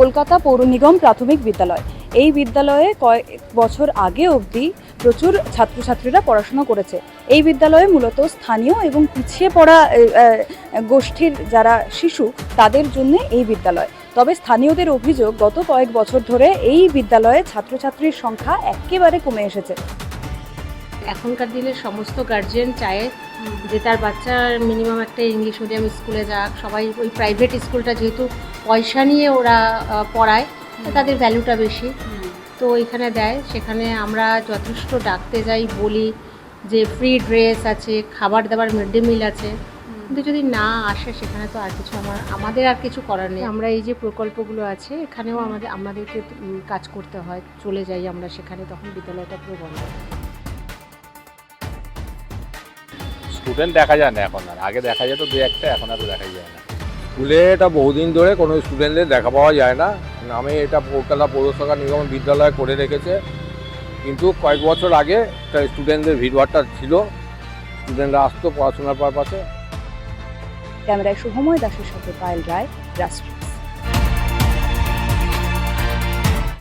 কলকাতা পৌর নিগম প্রাথমিক বিদ্যালয়। এই বিদ্যালয়ে কয়েক বছর আগে অবধি প্রচুর ছাত্রছাত্রীরা পড়াশোনা করেছে। এই বিদ্যালয়ে মূলত স্থানীয় এবং পিছিয়ে পড়া গোষ্ঠীর যারা শিশু তাদের জন্য এই বিদ্যালয়। তবে স্থানীয়দের অভিযোগ, গত কয়েক বছর ধরে এই বিদ্যালয়ে ছাত্রছাত্রীর সংখ্যা একেবারে কমে এসেছে। এখনকার দিনে সমস্ত গার্জিয়ান চায় যে তার বাচ্চা মিনিমাম একটা ইংলিশ মিডিয়াম স্কুলে যাক। সবাই ওই প্রাইভেট স্কুলটা যেহেতু পয়সা নিয়ে ওরা পড়ায়, তাদের ভ্যালুটা বেশি, তো এখানে দেয়। সেখানে আমরা যথেষ্ট ডাকতে যাই, বলি যে ফ্রি ড্রেস আছে, খাবার দাবার, মিড ডে মিল আছে, কিন্তু যদি না আসে সেখানে তো আর কিছু আমাদের আর কিছু করার নেই। আমরা এই যে প্রকল্পগুলো আছে এখানেও আমাদেরকে কাজ করতে হয়, চলে যাই আমরা সেখানে, তখন বিদ্যালয়টা পুরো বন্ধ। স্টুডেন্ট দেখা যায় না এখন, আর আগে দেখা যেত দু একটা, এখন আর দেখা যায় না। স্কুলে এটা বহুদিন ধরে কোনো স্টুডেন্টদের দেখা পাওয়া যায় না। নামে এটা কলকাতা পৌরসভা নিগম বিদ্যালয় করে রেখেছে, কিন্তু কয়েক বছর আগে এটা স্টুডেন্টদের ভিড়ভাড়টা ছিল, স্টুডেন্টরা আসতো পড়াশোনার পারপাসে। ক্যামেরায় শুভময় দাসের সাথে পায়েল রায়, রাষ্ট্র।